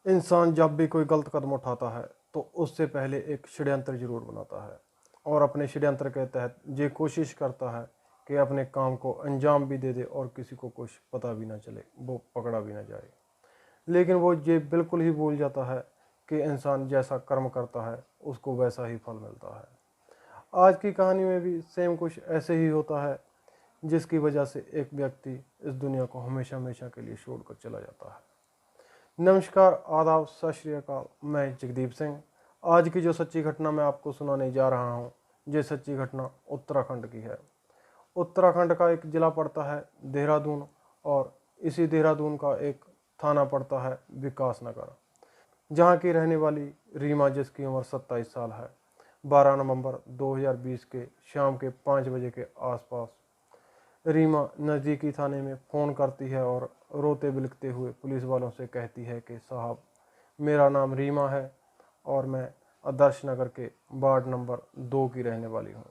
इंसान जब भी कोई गलत कदम उठाता है तो उससे पहले एक षड्यंत्र जरूर बनाता है और अपने षड्यंत्र के तहत ये कोशिश करता है कि अपने काम को अंजाम भी दे दे और किसी को कुछ पता भी ना चले, वो पकड़ा भी ना जाए। लेकिन वो ये बिल्कुल ही भूल जाता है कि इंसान जैसा कर्म करता है उसको वैसा ही फल मिलता है। आज की कहानी में भी सेम कुछ ऐसे ही होता है, जिसकी वजह से एक व्यक्ति इस दुनिया को हमेशा हमेशा के लिए छोड़कर चला जाता है। नमस्कार, आदाब, सत श्री अकाल। मैं जगदीप सिंह। आज की जो सच्ची घटना मैं आपको सुनाने जा रहा हूँ, ये सच्ची घटना उत्तराखंड की है। उत्तराखंड का एक ज़िला पड़ता है देहरादून और इसी देहरादून का एक थाना पड़ता है विकास नगर, जहाँ की रहने वाली रीमा, जिसकी उम्र 27 साल है, 12 नवंबर 2020 के शाम के 5 बजे के आसपास रीमा नज़दीकी थाने में फ़ोन करती है और रोते बिलखते हुए पुलिस वालों से कहती है कि साहब, मेरा नाम रीमा है और मैं आदर्श नगर के वार्ड नंबर 2 की रहने वाली हूँ।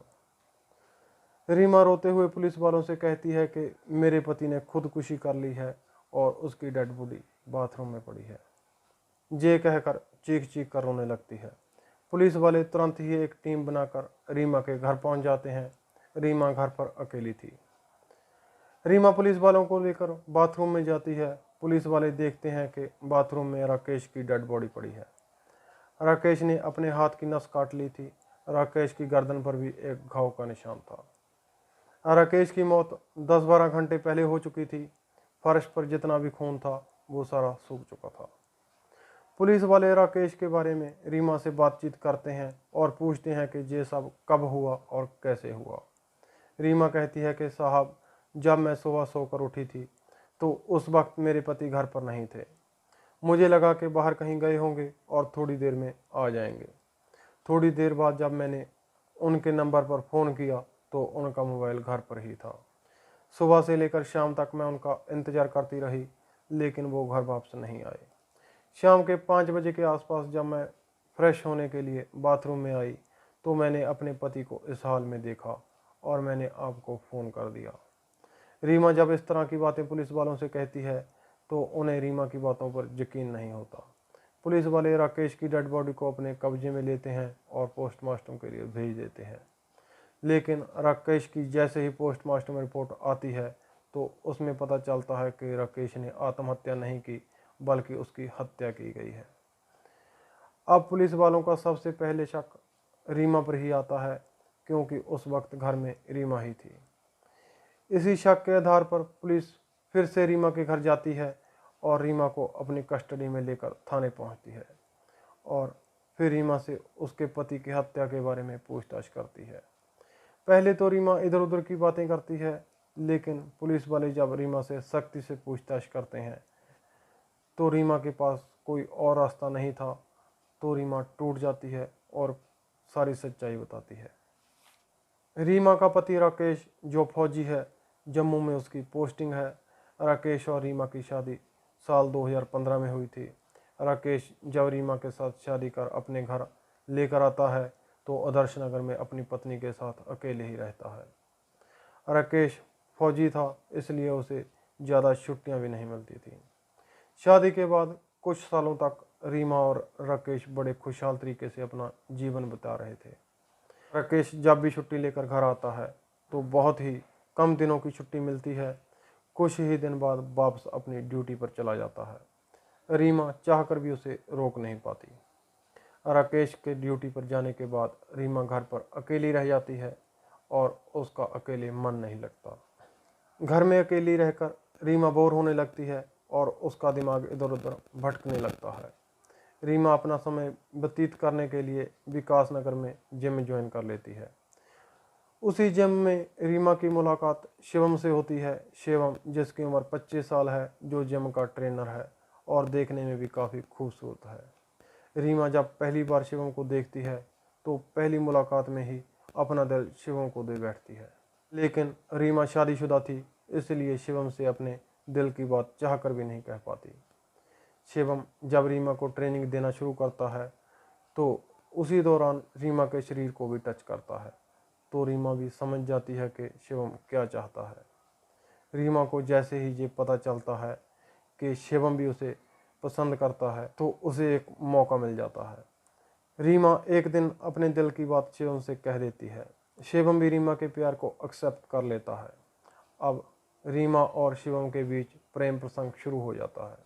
रीमा रोते हुए पुलिस वालों से कहती है कि मेरे पति ने खुदकुशी कर ली है और उसकी डेड बॉडी बाथरूम में पड़ी है। ये कहकर चीख चीख कर रोने लगती है। पुलिस वाले तुरंत ही एक टीम बनाकर रीमा के घर पहुंच जाते हैं। रीमा घर पर अकेली थी। रीमा पुलिस वालों को लेकर बाथरूम में जाती है। पुलिस वाले देखते हैं कि बाथरूम में राकेश की डेड बॉडी पड़ी है। राकेश ने अपने हाथ की नस काट ली थी। राकेश की गर्दन पर भी एक घाव का निशान था। राकेश की मौत 10-12 घंटे पहले हो चुकी थी। फर्श पर जितना भी खून था वो सारा सूख चुका था। पुलिस वाले राकेश के बारे में रीमा से बातचीत करते हैं और पूछते हैं कि ये सब कब हुआ और कैसे हुआ। रीमा कहती है कि साहब, जब मैं सुबह सोकर उठी थी तो उस वक्त मेरे पति घर पर नहीं थे। मुझे लगा कि बाहर कहीं गए होंगे और थोड़ी देर में आ जाएंगे। थोड़ी देर बाद जब मैंने उनके नंबर पर फ़ोन किया तो उनका मोबाइल घर पर ही था। सुबह से लेकर शाम तक मैं उनका इंतज़ार करती रही, लेकिन वो घर वापस नहीं आए। शाम के 5 बजे के आसपास जब मैं फ्रेश होने के लिए बाथरूम में आई तो मैंने अपने पति को इस हाल में देखा और मैंने आपको फ़ोन कर दिया। रीमा जब इस तरह की बातें पुलिस वालों से कहती है तो उन्हें रीमा की बातों पर यकीन नहीं होता। पुलिस वाले राकेश की डेड बॉडी को अपने कब्जे में लेते हैं और पोस्टमार्टम के लिए भेज देते हैं। लेकिन राकेश की जैसे ही पोस्टमार्टम रिपोर्ट आती है तो उसमें पता चलता है कि राकेश ने आत्महत्या नहीं की, बल्कि उसकी हत्या की गई है। अब पुलिस वालों का सबसे पहले शक रीमा पर ही आता है, क्योंकि उस वक्त घर में रीमा ही थी। इसी शक के आधार पर पुलिस फिर से रीमा के घर जाती है और रीमा को अपनी कस्टडी में लेकर थाने पहुंचती है और फिर रीमा से उसके पति की हत्या के बारे में पूछताछ करती है। पहले तो रीमा इधर उधर की बातें करती है, लेकिन पुलिस वाले जब रीमा से सख्ती से पूछताछ करते हैं तो रीमा के पास कोई और रास्ता नहीं था। तो रीमा टूट जाती है और सारी सच्चाई बताती है। रीमा का पति राकेश, जो फौजी है, जम्मू में उसकी पोस्टिंग है। राकेश और रीमा की शादी साल 2015 में हुई थी। राकेश जब रीमा के साथ शादी कर अपने घर लेकर आता है तो आदर्श नगर में अपनी पत्नी के साथ अकेले ही रहता है। राकेश फौजी था, इसलिए उसे ज़्यादा छुट्टियां भी नहीं मिलती थी। शादी के बाद कुछ सालों तक रीमा और राकेश बड़े खुशहाल तरीके से अपना जीवन बिता रहे थे। राकेश जब भी छुट्टी लेकर घर आता है तो बहुत ही कम दिनों की छुट्टी मिलती है। कुछ ही दिन बाद वापस अपनी ड्यूटी पर चला जाता है। रीमा चाहकर भी उसे रोक नहीं पाती। राकेश के ड्यूटी पर जाने के बाद रीमा घर पर अकेली रह जाती है और उसका अकेले मन नहीं लगता। घर में अकेली रहकर रीमा बोर होने लगती है और उसका दिमाग इधर उधर भटकने लगता है। रीमा अपना समय व्यतीत करने के लिए विकास नगर में जिम ज्वाइन कर लेती है। उसी जिम में रीमा की मुलाकात शिवम से होती है। शिवम, जिसकी उम्र 25 साल है, जो जिम का ट्रेनर है और देखने में भी काफ़ी खूबसूरत है। रीमा जब पहली बार शिवम को देखती है तो पहली मुलाकात में ही अपना दिल शिवम को दे बैठती है। लेकिन रीमा शादीशुदा थी, इसलिए शिवम से अपने दिल की बात चाह कर भी नहीं कह पाती। शिवम जब रीमा को ट्रेनिंग देना शुरू करता है तो उसी दौरान रीमा के शरीर को भी टच करता है, तो रीमा भी समझ जाती है कि शिवम क्या चाहता है। रीमा को जैसे ही ये पता चलता है कि शिवम भी उसे पसंद करता है तो उसे एक मौका मिल जाता है। रीमा एक दिन अपने दिल की बात शिवम से कह देती है। शिवम भी रीमा के प्यार को एक्सेप्ट कर लेता है। अब रीमा और शिवम के बीच प्रेम प्रसंग शुरू हो जाता है।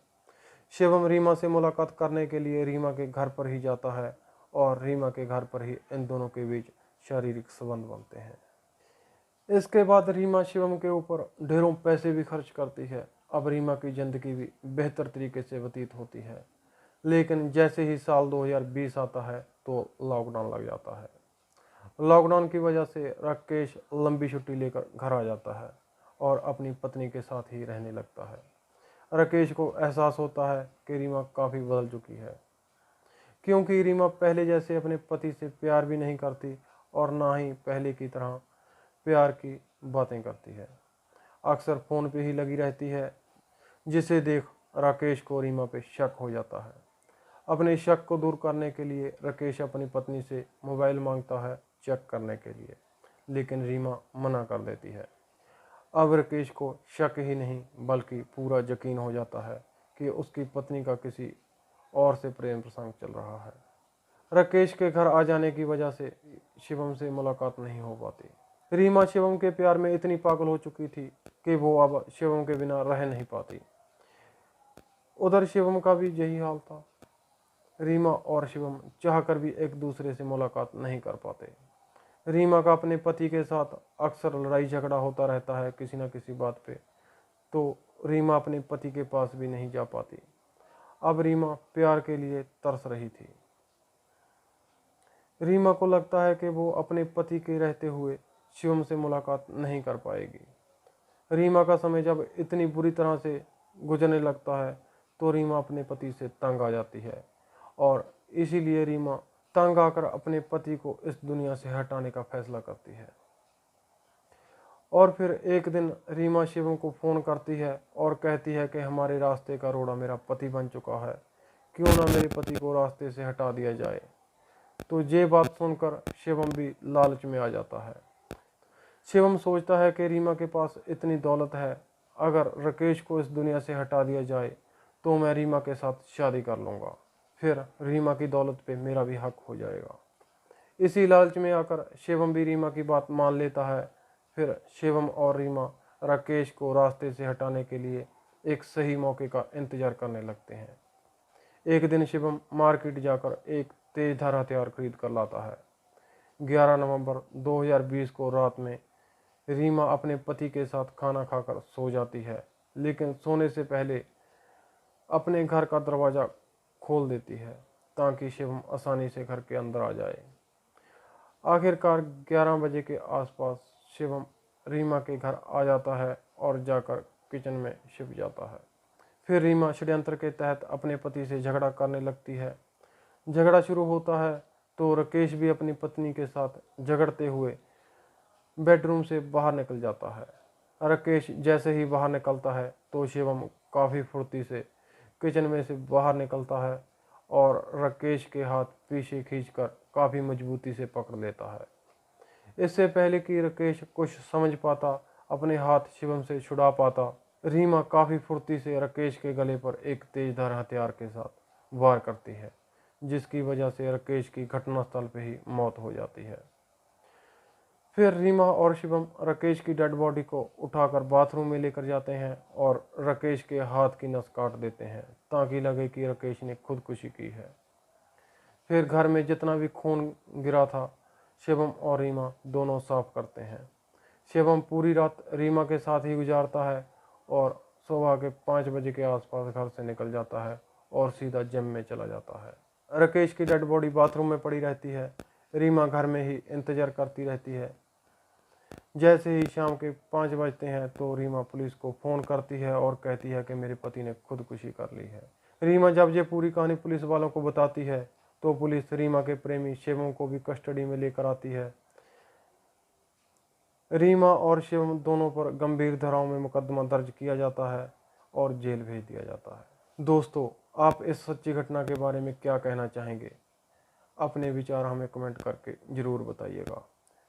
शिवम रीमा से मुलाकात करने के लिए रीमा के घर पर ही जाता है और रीमा के घर पर ही इन दोनों के बीच शारीरिक संबंध बनते हैं। इसके बाद रीमा शिवम के ऊपर ढेरों पैसे भी खर्च करती है। अब रीमा की ज़िंदगी भी बेहतर तरीके से व्यतीत होती है। लेकिन जैसे ही साल 2020 आता है तो लॉकडाउन लग जाता है। लॉकडाउन की वजह से राकेश लंबी छुट्टी लेकर घर आ जाता है और अपनी पत्नी के साथ ही रहने लगता है। राकेश को एहसास होता है कि रीमा काफ़ी बदल चुकी है, क्योंकि रीमा पहले जैसे अपने पति से प्यार भी नहीं करती और ना ही पहले की तरह प्यार की बातें करती है। अक्सर फ़ोन पे ही लगी रहती है, जिसे देख राकेश को रीमा पे शक हो जाता है। अपने शक को दूर करने के लिए राकेश अपनी पत्नी से मोबाइल मांगता है चेक करने के लिए, लेकिन रीमा मना कर देती है। अब राकेश को शक ही नहीं बल्कि पूरा यकीन हो जाता है कि उसकी पत्नी का किसी और से प्रेम प्रसंग चल रहा है। राकेश के घर आ जाने की वजह से शिवम से मुलाकात नहीं हो पाती। रीमा शिवम के प्यार में इतनी पागल हो चुकी थी कि वो अब शिवम के बिना रह नहीं पाती। उधर शिवम का भी यही हाल था। रीमा और शिवम चाहकर भी एक दूसरे से मुलाकात नहीं कर पाते। रीमा का अपने पति के साथ अक्सर लड़ाई झगड़ा होता रहता है किसी न किसी बात पे, तो रीमा अपने पति के पास भी नहीं जा पाती। अब रीमा प्यार के लिए तरस रही थी। रीमा को लगता है कि वो अपने पति के रहते हुए शिवम से मुलाकात नहीं कर पाएगी। रीमा का समय जब इतनी बुरी तरह से गुजरने लगता है तो रीमा अपने पति से तंग आ जाती है और इसीलिए रीमा तंग आकर अपने पति को इस दुनिया से हटाने का फैसला करती है। और फिर एक दिन रीमा शिवम को फ़ोन करती है और कहती है कि हमारे रास्ते का रोड़ा मेरा पति बन चुका है, क्यों ना मेरे पति को रास्ते से हटा दिया जाए। तो ये बात सुनकर शिवम भी लालच में आ जाता है। शिवम सोचता है कि रीमा के पास इतनी दौलत है, अगर राकेश को इस दुनिया से हटा दिया जाए तो मैं रीमा के साथ शादी कर लूँगा, फिर रीमा की दौलत पे मेरा भी हक हो जाएगा। इसी लालच में आकर शिवम भी रीमा की बात मान लेता है। फिर शिवम और रीमा राकेश को रास्ते से हटाने के लिए एक सही मौके का इंतजार करने लगते हैं। एक दिन शिवम मार्केट जाकर एक तेजधार हथियार खरीद कर लाता है। 11 नवंबर 2020 को रात में रीमा अपने पति के साथ खाना खाकर सो जाती है, लेकिन सोने से पहले अपने घर का दरवाज़ा खोल देती है ताकि शिवम आसानी से घर के अंदर आ जाए। आखिरकार 11 बजे के आसपास शिवम रीमा के घर आ जाता है और जाकर किचन में छिप जाता है। फिर रीमा षड्यंत्र के तहत अपने पति से झगड़ा करने लगती है। झगड़ा शुरू होता है तो राकेश भी अपनी पत्नी के साथ झगड़ते हुए बेडरूम से बाहर निकल जाता है। राकेश जैसे ही बाहर निकलता है तो शिवम काफ़ी फुर्ती से किचन में से बाहर निकलता है और राकेश के हाथ पीछे खींचकर काफ़ी मजबूती से पकड़ लेता है। इससे पहले कि राकेश कुछ समझ पाता, अपने हाथ शिवम से छुड़ा पाता, रीमा काफ़ी फुर्ती से राकेश के गले पर एक तेजधार हथियार के साथ वार करती है, जिसकी वजह से राकेश की घटनास्थल पर ही मौत हो जाती है। फिर रीमा और शिवम राकेश की डेड बॉडी को उठाकर बाथरूम में लेकर जाते हैं और राकेश के हाथ की नस काट देते हैं ताकि लगे कि राकेश ने खुदकुशी की है। फिर घर में जितना भी खून गिरा था शिवम और रीमा दोनों साफ करते हैं। शिवम पूरी रात रीमा के साथ ही गुजारता है और सुबह के 5 बजे के आसपास घर से निकल जाता है और सीधा जिम में चला जाता है। राकेश की डेड बॉडी बाथरूम में पड़ी रहती है। रीमा घर में ही इंतज़ार करती रहती है। जैसे ही शाम के 5 बजते हैं तो रीमा पुलिस को फ़ोन करती है और कहती है कि मेरे पति ने खुदकुशी कर ली है। रीमा जब ये पूरी कहानी पुलिस वालों को बताती है तो पुलिस रीमा के प्रेमी शिवम को भी कस्टडी में लेकर आती है। रीमा और शिवम दोनों पर गंभीर धाराओं में मुकदमा दर्ज किया जाता है और जेल भेज दिया जाता है। दोस्तों, आप इस सच्ची घटना के बारे में क्या कहना चाहेंगे? अपने विचार हमें कमेंट करके ज़रूर बताइएगा।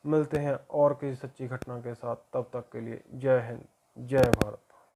मिलते हैं और किसी सच्ची घटना के साथ, तब तक के लिए जय हिंद, जय भारत।